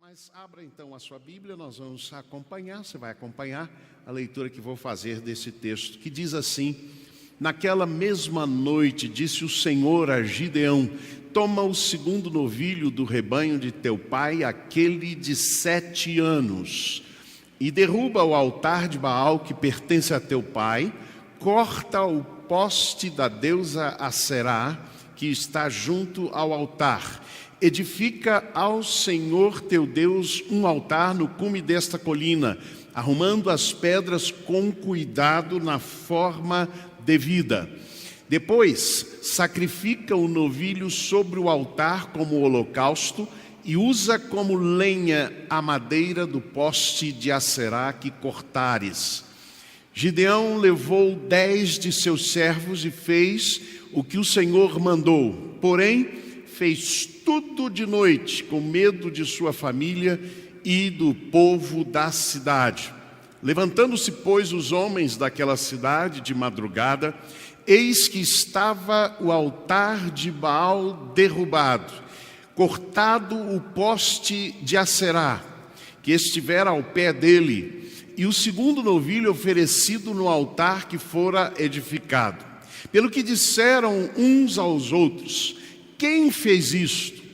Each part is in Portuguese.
Mas abra então a sua Bíblia, nós vamos acompanhar, você vai acompanhar a leitura que vou fazer desse texto, que diz assim: naquela mesma noite disse o Senhor a Gideão: toma o segundo novilho do rebanho de teu pai, aquele de 7 anos, e derruba o altar de Baal que pertence a teu pai, corta o poste da deusa Aserá, que está junto ao altar. Edifica ao Senhor teu Deus um altar no cume desta colina, arrumando as pedras com cuidado na forma devida. Depois, sacrifica o novilho sobre o altar como holocausto e usa como lenha a madeira do poste de Aserá que cortares. Gideão levou 10 de seus servos e fez o que o Senhor mandou, porém fez tudo de noite, com medo de sua família e do povo da cidade. Levantando-se, pois, os homens daquela cidade de madrugada, eis que estava o altar de Baal derrubado, cortado o poste de Aserá, que estivera ao pé dele, e o segundo novilho oferecido no altar que fora edificado. Pelo que disseram uns aos outros: quem fez isto?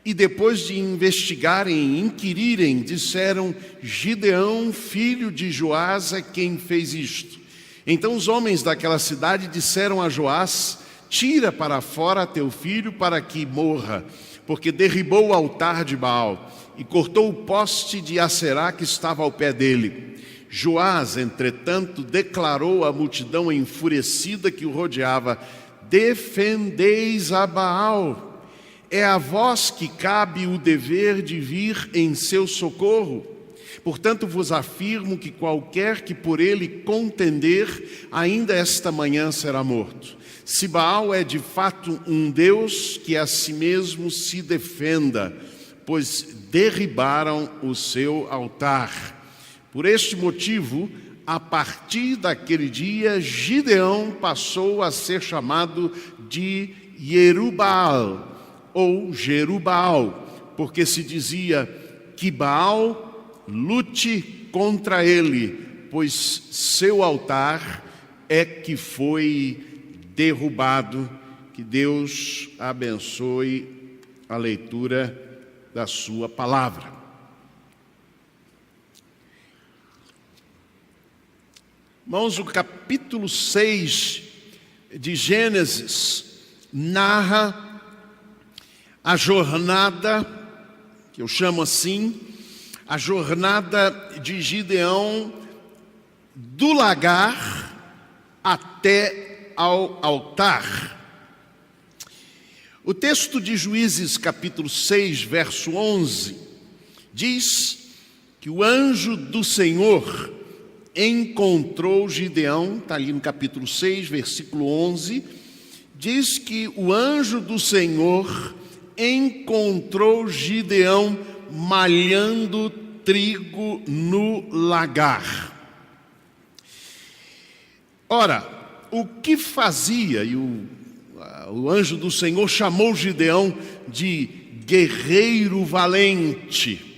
E depois de investigarem e inquirirem, disseram: Gideão, filho de Joás, é quem fez isto. Então os homens daquela cidade disseram a Joás: tira para fora teu filho para que morra, porque derribou o altar de Baal e cortou o poste de Aserá que estava ao pé dele. Joás, entretanto, declarou à multidão enfurecida que o rodeava: defendeis a Baal, é a vós que cabe o dever de vir em seu socorro. Portanto vos afirmo que qualquer que por ele contender, ainda esta manhã será morto. Se Baal é de fato um Deus, que a si mesmo se defenda, pois derribaram o seu altar. Por este motivo, a partir daquele dia, Gideão passou a ser chamado de Jerubbaal, ou Jerubbaal, porque se dizia que Baal lute contra ele, pois seu altar é que foi derrubado. Que Deus abençoe a leitura da sua palavra. Irmãos, o capítulo 6 de Gênesis narra a jornada, que eu chamo assim, a jornada de Gideão do lagar até ao altar. O texto de Juízes, capítulo 6, verso 11, diz que o anjo do Senhor encontrou Gideão, está ali no capítulo 6, versículo 11, diz que o anjo do Senhor encontrou Gideão malhando trigo no lagar. Ora, o que fazia, e o anjo do Senhor chamou Gideão de guerreiro valente.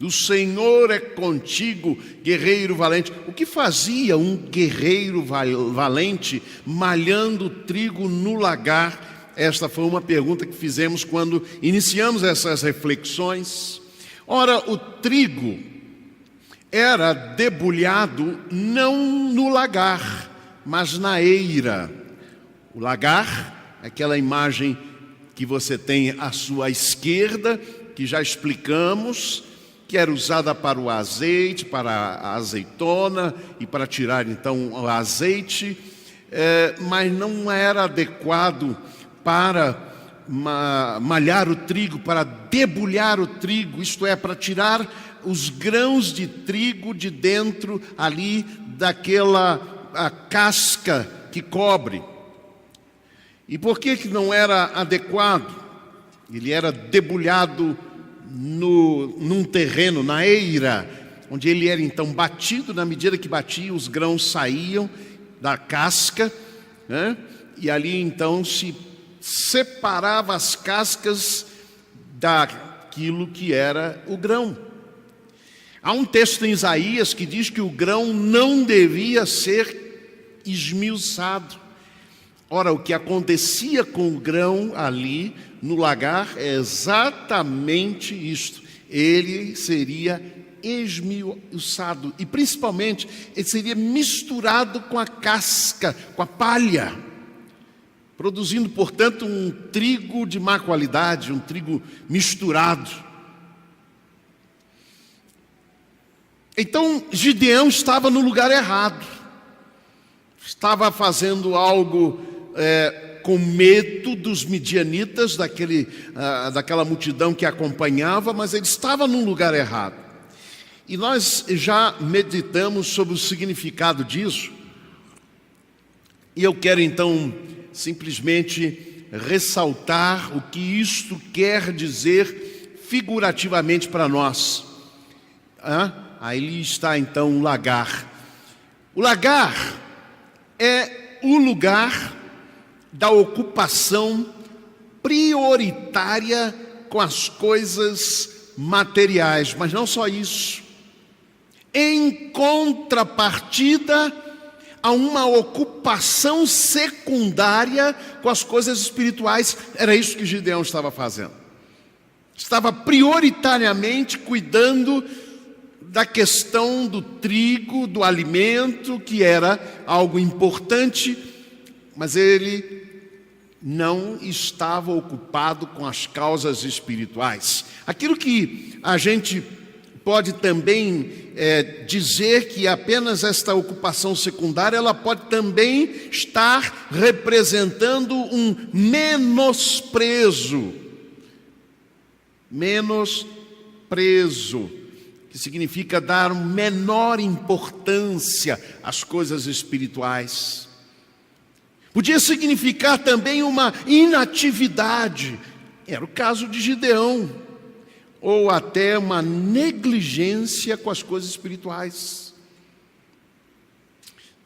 O Senhor é contigo, guerreiro valente. O que fazia um guerreiro valente malhando trigo no lagar? Esta foi uma pergunta que fizemos quando iniciamos essas reflexões. Ora, o trigo era debulhado não no lagar, mas na eira. O lagar, aquela imagem que você tem à sua esquerda, que já explicamos, que era usada para o azeite, para a azeitona e para tirar então o azeite, mas não era adequado para malhar o trigo, para debulhar o trigo, isto é, para tirar os grãos de trigo de dentro ali daquela casca que cobre. E por que não era adequado? Ele era debulhado num terreno, na eira, onde ele era então batido. Na medida que batia, os grãos saíam da casca, né? E ali então se separava as cascas aquilo que era o grão. Há um texto em Isaías que diz que o grão não devia ser esmiuçado. Ora, o que acontecia com o grão ali no lagar é exatamente isto. Ele seria esmiuçado e, principalmente, ele seria misturado com a casca, com a palha, produzindo, portanto, um trigo de má qualidade, um trigo misturado. Então, Gideão estava no lugar errado, estava fazendo algo com medo dos midianitas, daquela multidão que acompanhava, mas ele estava no lugar errado. E nós já meditamos sobre o significado disso, e eu quero então simplesmente ressaltar o que isto quer dizer figurativamente para nós. Aí está então o lagar. O lagar é o lugar da ocupação prioritária com as coisas materiais, mas não só isso. Em contrapartida a uma ocupação secundária com as coisas espirituais. Era isso que Gideão estava fazendo. Estava prioritariamente cuidando da questão do trigo, do alimento, que era algo importante, mas ele não estava ocupado com as causas espirituais. Aquilo que a gente pode também dizer que apenas esta ocupação secundária, ela pode também estar representando um menosprezo, que significa dar menor importância às coisas espirituais. Podia significar também uma inatividade, era o caso de Gideão, ou até uma negligência com as coisas espirituais.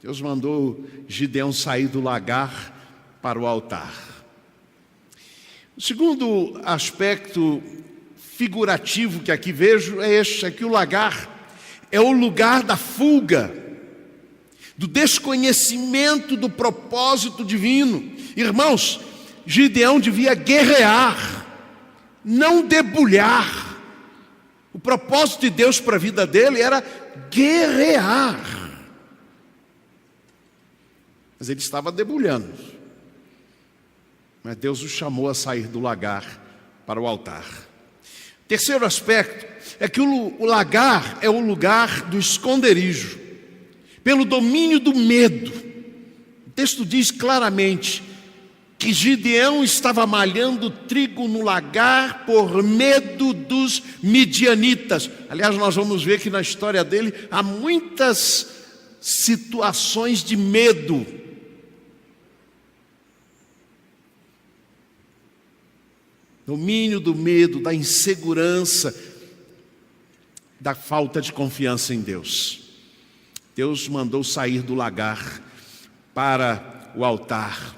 Deus mandou Gideão sair do lagar para o altar. O segundo aspecto figurativo que aqui vejo é este: é que o lagar é o lugar da fuga, do desconhecimento do propósito divino. Irmãos, Gideão devia guerrear, não debulhar. O propósito de Deus para a vida dele era guerrear, mas ele estava debulhando. Mas Deus o chamou a sair do lagar para o altar. Terceiro aspecto é que o lagar é o lugar do esconderijo, pelo domínio do medo. O texto diz claramente que Gideão estava malhando trigo no lagar por medo dos midianitas. Aliás, nós vamos ver que na história dele há muitas situações de medo. Domínio do medo, da insegurança, da falta de confiança em Deus. Deus mandou sair do lagar para o altar.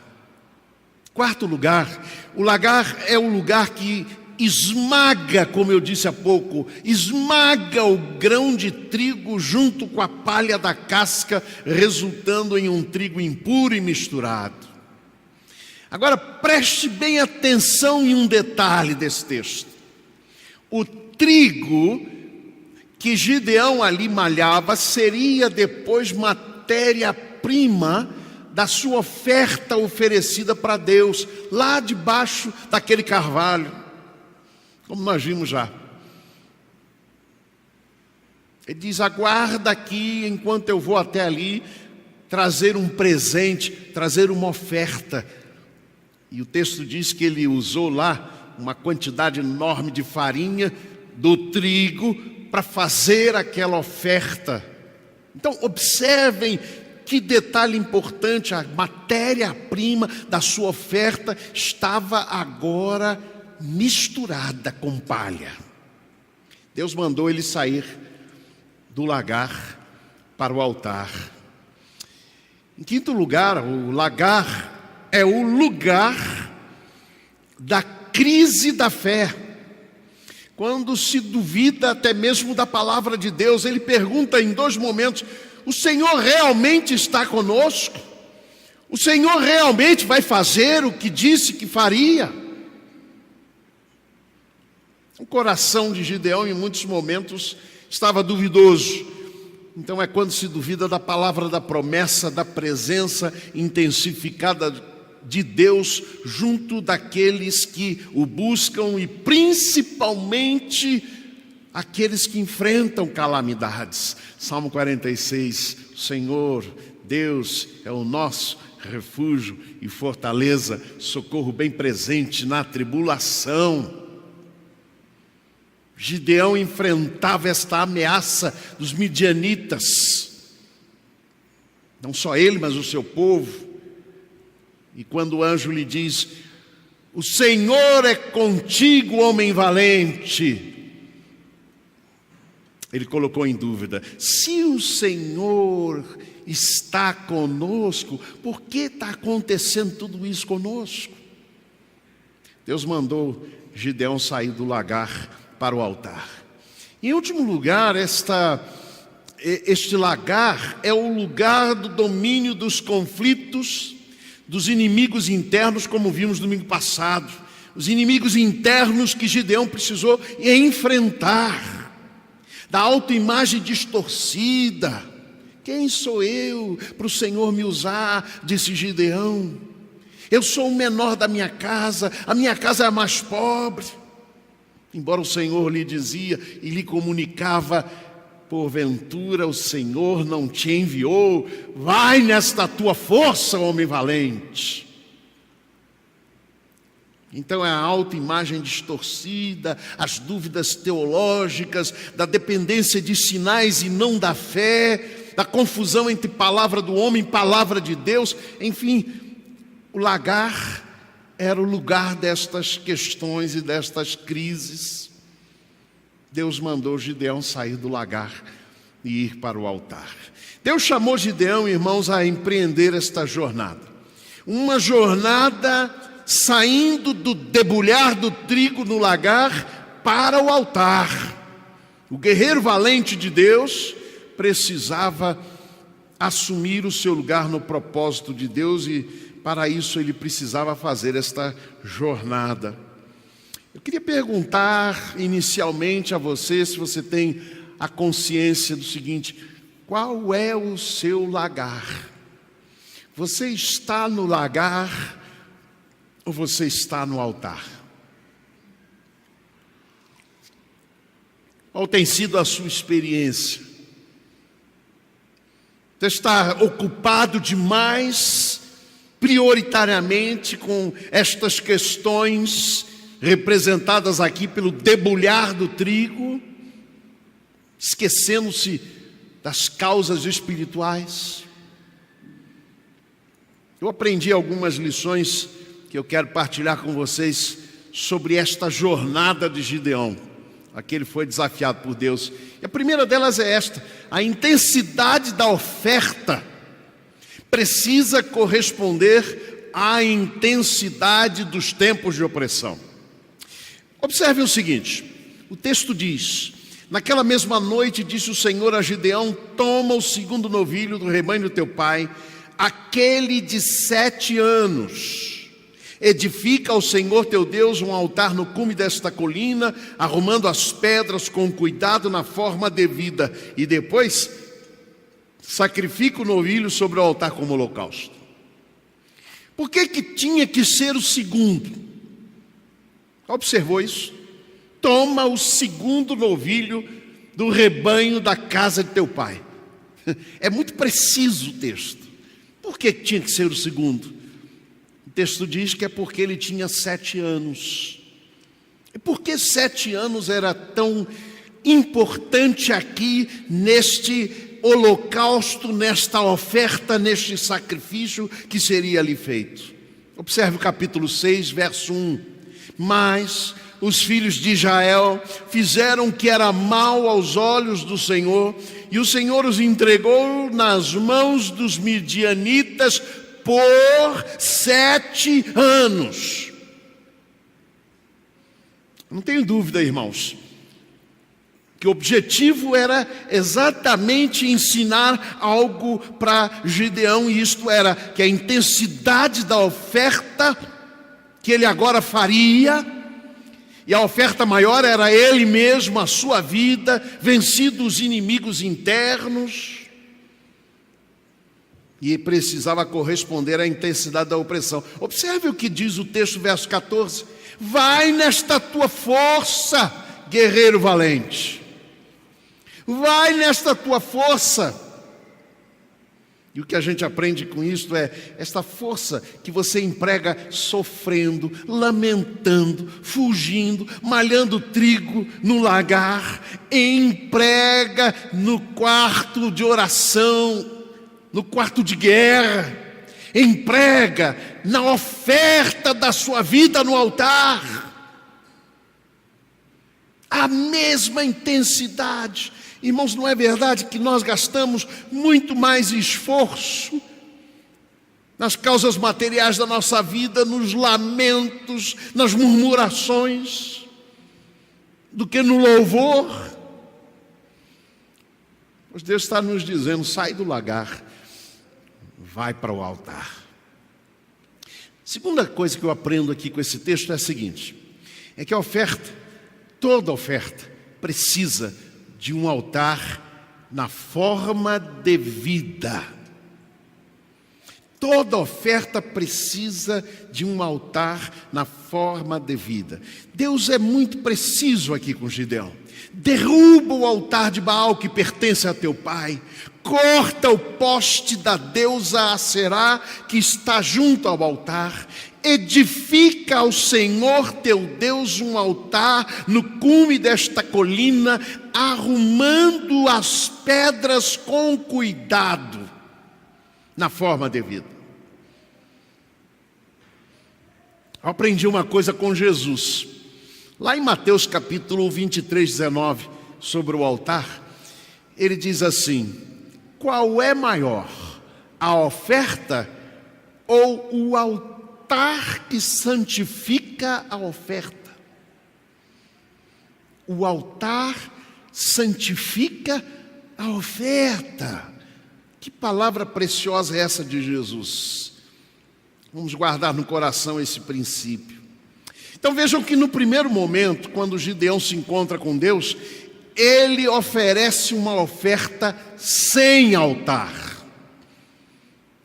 Quarto lugar, o lagar é o lugar que esmaga, como eu disse há pouco, esmaga o grão de trigo junto com a palha da casca, resultando em um trigo impuro e misturado. Agora preste bem atenção em um detalhe desse texto. O trigo que Gideão ali malhava seria depois matéria-prima da sua oferta oferecida para Deus, lá debaixo daquele carvalho, como nós vimos já. Ele diz: aguarda aqui enquanto eu vou até ali trazer um presente, trazer uma oferta. E o texto diz que ele usou lá uma quantidade enorme de farinha do trigo para fazer aquela oferta. Então observem que detalhe importante: a matéria-prima da sua oferta estava agora misturada com palha. Deus mandou ele sair do lagar para o altar. Em quinto lugar, o lagar é o lugar da crise da fé. quando se duvida até mesmo da palavra de Deus, ele pergunta em 2 momentos: o Senhor realmente está conosco? O Senhor realmente vai fazer o que disse que faria? O coração de Gideão em muitos momentos estava duvidoso. Então é quando se duvida da palavra da promessa, da presença intensificada de Deus junto daqueles que o buscam e principalmente aqueles que enfrentam calamidades. Salmo 46, o Senhor, Deus, é o nosso refúgio e fortaleza, socorro bem presente na tribulação. Gideão enfrentava esta ameaça dos midianitas, não só ele, mas o seu povo. E quando o anjo lhe diz: o Senhor é contigo, homem valente, ele colocou em dúvida: se o Senhor está conosco, por que está acontecendo tudo isso conosco? Deus mandou Gideão sair do lagar para o altar. Em último lugar, este lagar é o lugar do domínio dos conflitos, dos inimigos internos, como vimos domingo passado. Os inimigos internos que Gideão precisou enfrentar, da autoimagem distorcida. Quem sou eu para o Senhor me usar? Disse Gideão. Eu sou o menor da minha casa, a minha casa é a mais pobre. Embora o Senhor lhe dizia e lhe comunicava: porventura o Senhor não te enviou? Vai nesta tua força, homem valente. Então é a autoimagem distorcida, as dúvidas teológicas, da dependência de sinais e não da fé, da confusão entre palavra do homem e palavra de Deus. Enfim, o lagar era o lugar destas questões e destas crises. Deus mandou Gideão sair do lagar e ir para o altar. Deus chamou Gideão, irmãos, a empreender esta jornada. Uma jornada saindo do debulhar do trigo no lagar para o altar. O guerreiro valente de Deus precisava assumir o seu lugar no propósito de Deus e para isso ele precisava fazer esta jornada. Eu queria perguntar inicialmente a você, se você tem a consciência do seguinte: qual é o seu lagar? Você está no lagar ou você está no altar? Qual tem sido a sua experiência? Você está ocupado demais, prioritariamente, com estas questões representadas aqui pelo debulhar do trigo, esquecendo-se das causas espirituais? Eu aprendi algumas lições que eu quero partilhar com vocês sobre esta jornada de Gideão. Aquele foi desafiado por Deus. E a primeira delas é esta: a intensidade da oferta precisa corresponder à intensidade dos tempos de opressão. Observe o seguinte, o texto diz: naquela mesma noite disse o Senhor a Gideão: toma o segundo novilho do rebanho do teu pai, aquele de 7 anos. Edifica ao Senhor teu Deus um altar no cume desta colina, arrumando as pedras com cuidado na forma devida, e depois sacrifica o novilho sobre o altar como holocausto. Por que tinha que ser o segundo? Observou isso? Toma o segundo novilho do rebanho da casa de teu pai. É muito preciso o texto. Por que tinha que ser o segundo? O texto diz que é porque ele tinha 7 anos. E por que 7 anos era tão importante aqui neste holocausto, nesta oferta, neste sacrifício que seria ali feito? Observe o capítulo 6, verso 1. Mas os filhos de Israel fizeram o que era mal aos olhos do Senhor, e o Senhor os entregou nas mãos dos midianitas por 7 anos. Não tenho dúvida, irmãos, Que o objetivo era exatamente ensinar algo para Gideão, e isto era que a intensidade da oferta que ele agora faria, e a oferta maior era ele mesmo, a sua vida, vencido os inimigos internos, e precisava corresponder à intensidade da opressão. Observe o que diz o texto, verso 14: vai nesta tua força, guerreiro valente. Vai nesta tua força. E o que a gente aprende com isso é esta força que você emprega sofrendo, lamentando, fugindo, malhando trigo no lagar, emprega no quarto de oração, no quarto de guerra, emprega na oferta da sua vida no altar. A mesma intensidade. Irmãos, não é verdade que nós gastamos muito mais esforço nas causas materiais da nossa vida, nos lamentos, nas murmurações, do que no louvor? Pois Deus está nos dizendo: sai do lagar, vai para o altar. Segunda coisa que eu aprendo aqui com esse texto é a seguinte: é que a oferta, toda oferta, precisa de um altar na forma devida. Toda oferta precisa de um altar na forma devida. Deus é muito preciso aqui com Gideão. Derruba o altar de Baal que pertence a teu pai. Corta o poste da deusa Aserá que está junto ao altar. Edifica ao Senhor teu Deus um altar no cume desta colina, arrumando as pedras com cuidado, na forma devida. Eu aprendi uma coisa com Jesus. Lá em Mateus capítulo 23, 19, sobre o altar, ele diz assim: qual é maior, a oferta ou o altar que santifica a oferta? O altar santifica a oferta. Que palavra preciosa é essa de Jesus? Vamos guardar no coração esse princípio. Então vejam que no primeiro momento, quando Gideão se encontra com Deus, ele oferece uma oferta sem altar.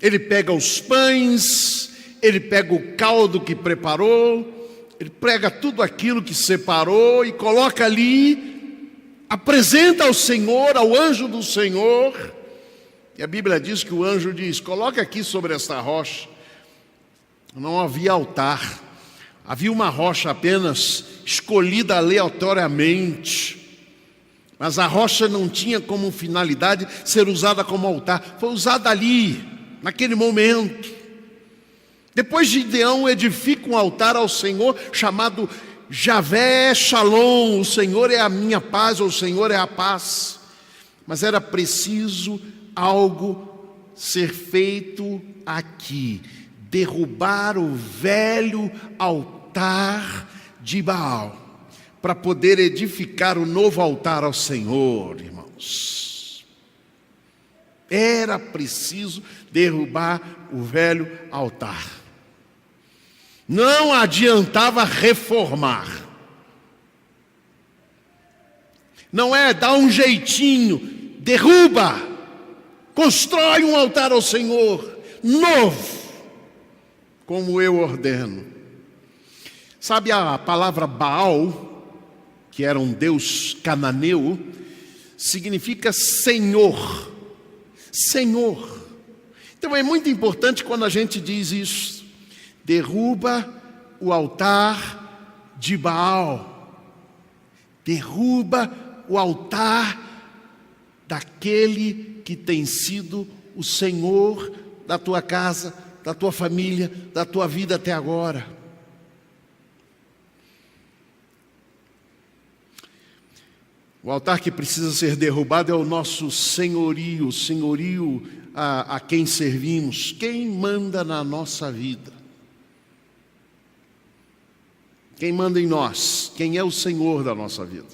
Ele pega os pães, ele pega o caldo que preparou, ele pega tudo aquilo que separou e coloca ali, apresenta ao Senhor, ao anjo do Senhor. E a Bíblia diz que o anjo diz: coloca aqui sobre esta rocha. Não havia altar, havia uma rocha apenas escolhida aleatoriamente. Mas a rocha não tinha como finalidade ser usada como altar. Foi usada ali, naquele momento. Depois Gideão edifica um altar ao Senhor chamado Javé Shalom. O Senhor é a minha paz, ou o Senhor é a paz. Mas era preciso algo ser feito aqui. Derrubar o velho altar de Baal, para poder edificar o novo altar ao Senhor, irmãos. Era preciso derrubar o velho altar. Não adiantava reformar. Não é dar um jeitinho, derruba, constrói um altar ao Senhor, novo, como eu ordeno. Sabe a palavra Baal, que era um deus cananeu, significa Senhor. Senhor. Então é muito importante quando a gente diz isso. Derruba o altar de Baal. Derruba o altar daquele que tem sido o Senhor da tua casa, da tua família, da tua vida até agora. O altar que precisa ser derrubado é o nosso senhorio, a quem servimos, quem manda na nossa vida. Quem manda em nós, quem é o Senhor da nossa vida.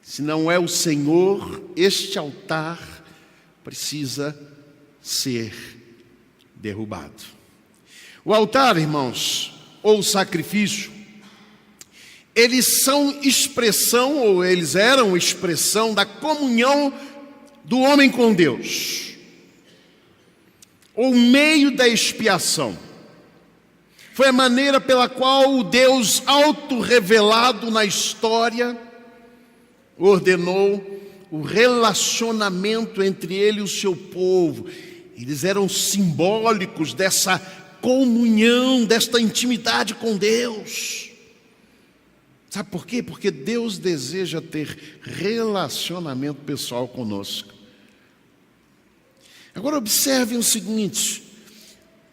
Se não é o Senhor, este altar precisa ser derrubado. O altar, irmãos, ou o sacrifício, eles são expressão, ou eles eram expressão da comunhão do homem com Deus, ou meio da expiação. Foi a maneira pela qual o Deus autorrevelado na história ordenou o relacionamento entre ele e o seu povo. Eles eram simbólicos dessa comunhão, desta intimidade com Deus. Sabe por quê? Porque Deus deseja ter relacionamento pessoal conosco. Agora observem o seguinte: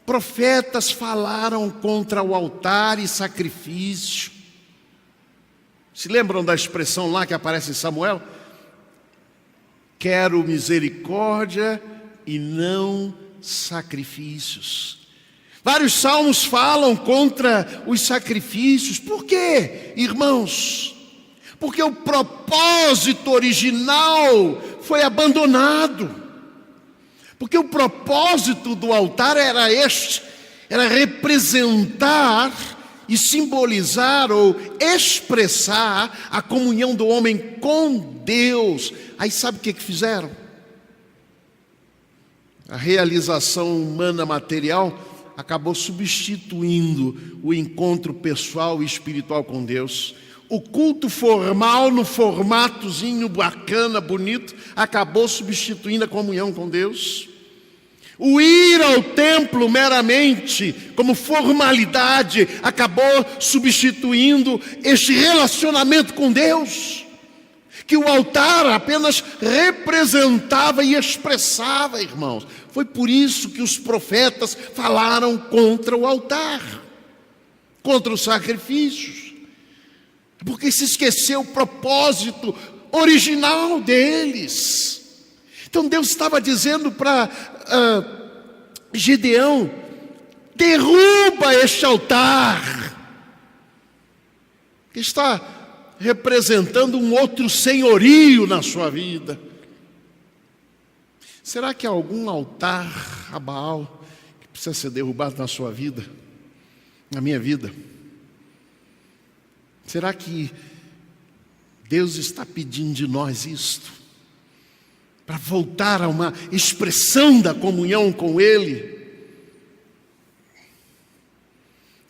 profetas falaram contra o altar e sacrifício. Se lembram da expressão lá que aparece em Samuel? Quero misericórdia e não sacrifícios. Vários salmos falam contra os sacrifícios. Por quê, irmãos? Porque o propósito original foi abandonado. Porque o propósito do altar era este: era representar e simbolizar ou expressar a comunhão do homem com Deus. Aí sabe o que fizeram? A realização humana material acabou substituindo o encontro pessoal e espiritual com Deus. O culto formal, no formatozinho bacana, bonito, acabou substituindo a comunhão com Deus. O ir ao templo meramente, como formalidade, acabou substituindo este relacionamento com Deus, que o altar apenas representava e expressava, irmãos. Foi por isso que os profetas falaram contra o altar, contra os sacrifícios, porque se esqueceu o propósito original deles. Então Deus estava dizendo para Gideão: derruba este altar, que está representando um outro senhorio na sua vida. Será que há algum altar a Baal que precisa ser derrubado na sua vida, na minha vida? Será que Deus está pedindo de nós isto, para voltar a uma expressão da comunhão com Ele?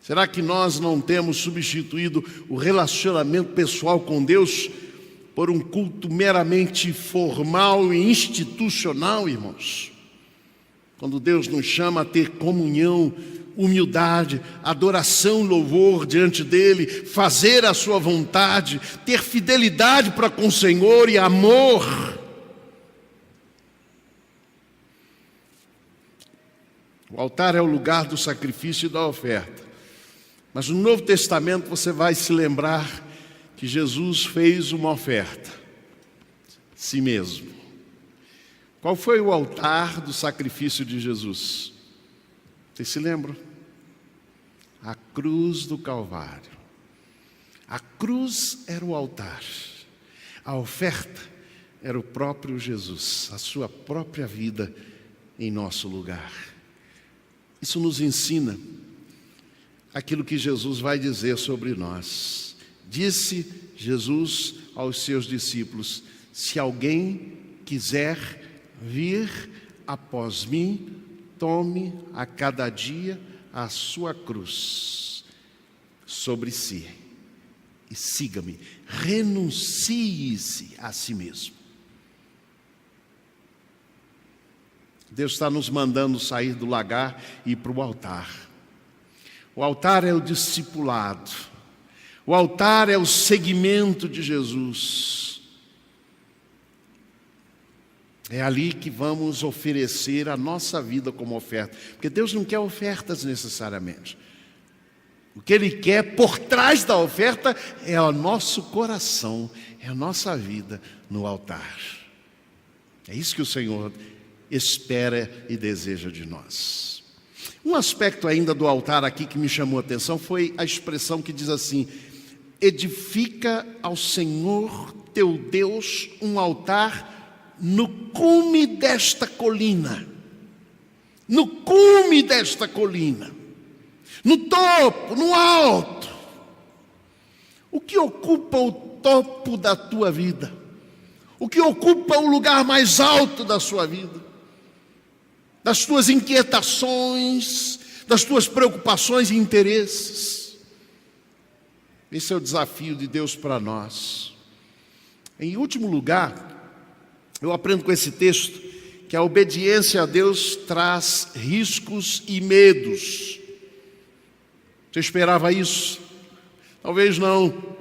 Será que nós não temos substituído o relacionamento pessoal com Deus por um culto meramente formal e institucional, irmãos? Quando Deus nos chama a ter comunhão, humildade, adoração, louvor diante dEle, fazer a sua vontade, ter fidelidade para com o Senhor e amor. O altar é o lugar do sacrifício e da oferta. Mas no Novo Testamento você vai se lembrar que Jesus fez uma oferta, si mesmo. Qual foi o altar do sacrifício de Jesus? Vocês se lembram? A cruz do Calvário. A cruz era o altar. A oferta era o próprio Jesus, a sua própria vida em nosso lugar. Isso nos ensina aquilo que Jesus vai dizer sobre nós. Disse Jesus aos seus discípulos: se alguém quiser vir após mim, tome a cada dia a sua cruz sobre si e siga-me. Renuncie-se a si mesmo. Deus está nos mandando sair do lagar e ir para o altar. O altar é o discipulado. O altar é o seguimento de Jesus. É ali que vamos oferecer a nossa vida como oferta. Porque Deus não quer ofertas necessariamente. O que Ele quer por trás da oferta é o nosso coração, é a nossa vida no altar. É isso que o Senhor espera e deseja de nós. Um aspecto ainda do altar aqui que me chamou a atenção foi a expressão que diz assim: edifica ao Senhor teu Deus um altar no cume desta colina. No cume desta colina. No topo, no alto. O que ocupa o topo da tua vida? O que ocupa o lugar mais alto da sua vida? Das tuas inquietações, das tuas preocupações e interesses. Esse é o desafio de Deus para nós. Em último lugar, eu aprendo com esse texto que a obediência a Deus traz riscos e medos. Você esperava isso? Talvez não.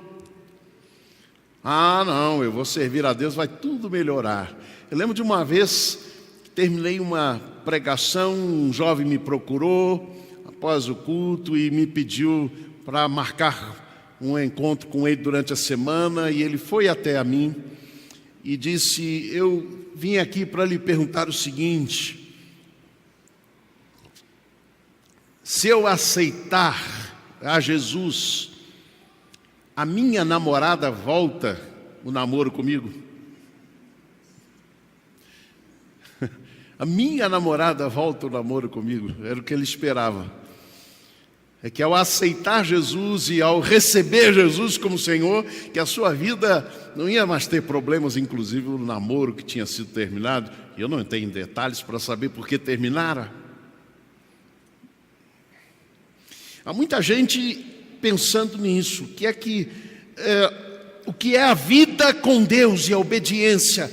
Ah, não, eu vou servir a Deus, vai tudo melhorar. Eu lembro de uma vez que terminei uma pregação, um jovem me procurou após o culto e me pediu para marcar um encontro com ele durante a semana, e ele foi até a mim e disse: eu vim aqui para lhe perguntar o seguinte: se eu aceitar a Jesus, a minha namorada volta o namoro comigo? A minha namorada volta o namoro comigo? Era o que ele esperava. É que ao aceitar Jesus e ao receber Jesus como Senhor, que a sua vida não ia mais ter problemas, inclusive o namoro que tinha sido terminado. E eu não entrei em detalhes para saber por que terminara. Há muita gente pensando nisso. O que é a vida com Deus e a obediência?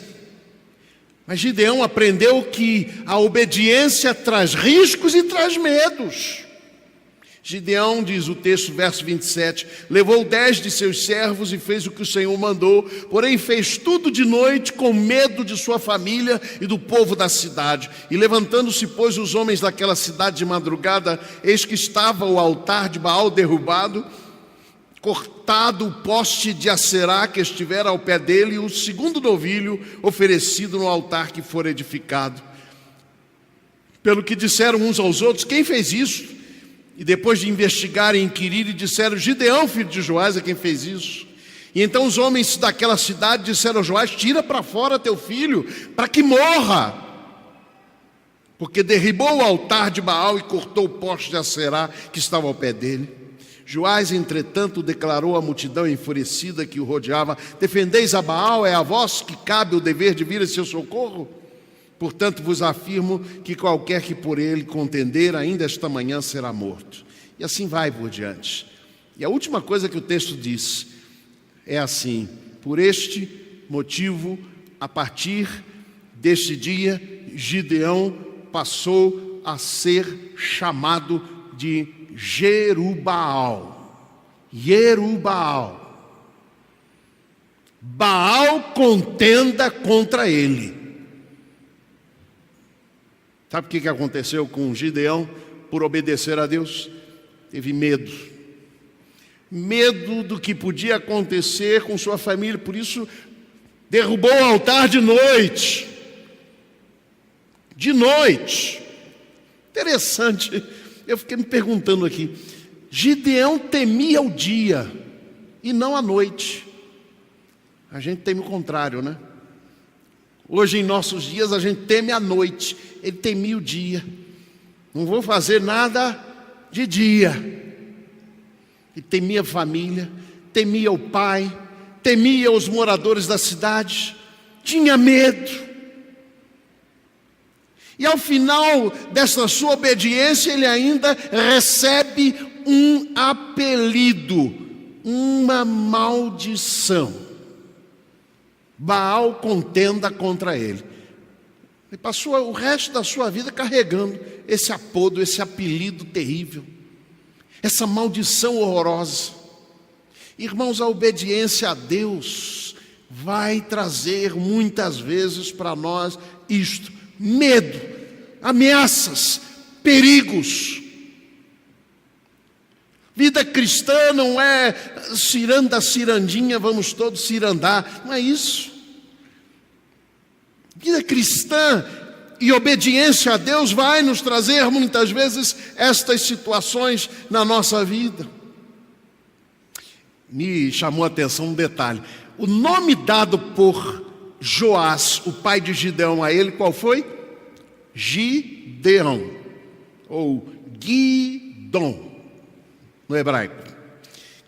Mas Gideão aprendeu que a obediência traz riscos e traz medos. Gideão, diz o texto, verso 27, levou 10 de seus servos e fez o que o Senhor mandou, porém fez tudo de noite com medo de sua família e do povo da cidade. E levantando-se, pois, os homens daquela cidade de madrugada, eis que estava o altar de Baal derrubado, cortado o poste de Acerá que estivera ao pé dele, e o segundo novilho oferecido no altar que fora edificado. Pelo que disseram uns aos outros: quem fez isso? E depois de investigar e inquirir, disseram: Gideão, filho de Joás, é quem fez isso. E então os homens daquela cidade disseram a Joás: tira para fora teu filho, para que morra. Porque derribou o altar de Baal e cortou o poste de Acerá que estava ao pé dele. Joás, entretanto, declarou à multidão enfurecida que o rodeava: defendeis a Baal, é a vós que cabe o dever de vir a seu socorro? Portanto, vos afirmo que qualquer que por ele contender, ainda esta manhã será morto. E assim vai por diante. E a última coisa que o texto diz é assim: por este motivo, a partir deste dia, Gideão passou a ser chamado de Jerubaal. Jerubaal. Baal contenda contra ele. Sabe o que aconteceu com Gideão por obedecer a Deus? Teve medo. Medo do que podia acontecer com sua família, por isso derrubou o altar de noite. De noite. Interessante. Eu fiquei me perguntando aqui. Gideão temia o dia e não a noite. A gente teme o contrário, né? Hoje, em nossos dias, a gente teme a noite. Ele temia o dia. Não vou fazer nada de dia. E temia a família, temia o pai, temia os moradores da cidade, tinha medo. E ao final dessa sua obediência, ele ainda recebe um apelido, uma maldição. Baal contenda contra ele. Ele passou o resto da sua vida carregando esse apodo, esse apelido terrível, essa maldição horrorosa. Irmãos, a obediência a Deus vai trazer muitas vezes para nós isto: medo, ameaças, perigos. Vida cristã não é ciranda, cirandinha, vamos todos cirandar. Não é isso. Vida cristã e obediência a Deus vai nos trazer muitas vezes estas situações na nossa vida. me chamou a atenção um detalhe. O nome dado por Joás, o pai de Gideão, a ele, qual foi? Gideão, ou Guidom, no hebraico,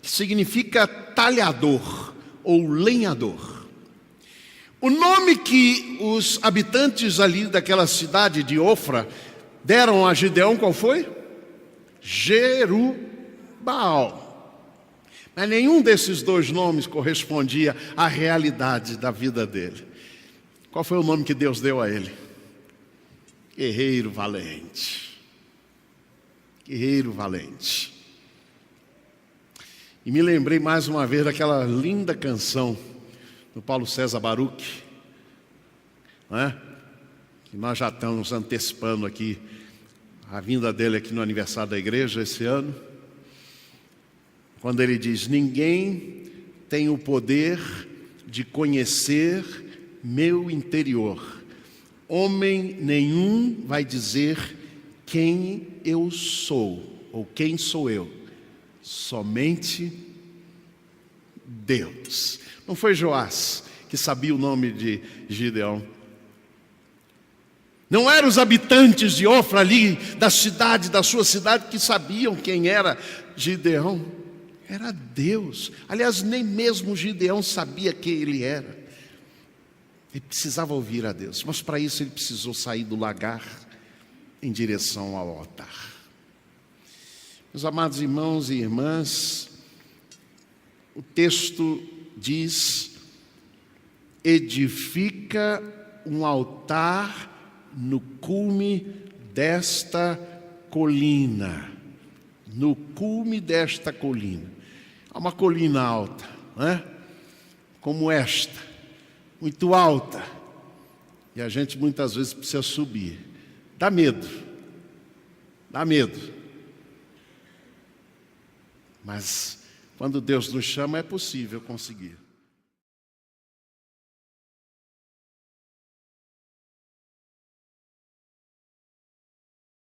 que significa talhador ou lenhador. O nome que os habitantes ali daquela cidade de Ofra deram a Gideão, qual foi? Jerubaal. Mas nenhum desses dois nomes correspondia à realidade da vida dele. Qual foi o nome que Deus deu a ele? Guerreiro valente. Guerreiro valente. E me lembrei mais uma vez daquela linda canção do Paulo César Baruch, não é? Que nós já estamos antecipando aqui a vinda dele aqui no aniversário da igreja esse ano, quando ele diz: ninguém tem o poder de conhecer meu interior, homem nenhum vai dizer quem eu sou, ou quem sou eu, somente Deus. Não foi Joás que sabia o nome de Gideão. Não eram os habitantes de Ofra ali, da cidade, da sua cidade, que sabiam quem era Gideão. Era Deus. Aliás, nem mesmo Gideão sabia quem ele era. Ele precisava ouvir a Deus, mas para isso ele precisou sair do lagar em direção ao altar. Meus amados irmãos e irmãs, o texto diz: edifica um altar no cume desta colina. No cume desta colina. Há uma colina alta, não é? Como esta, muito alta. E a gente muitas vezes precisa subir. Dá medo. Dá medo. Mas quando Deus nos chama é possível conseguir.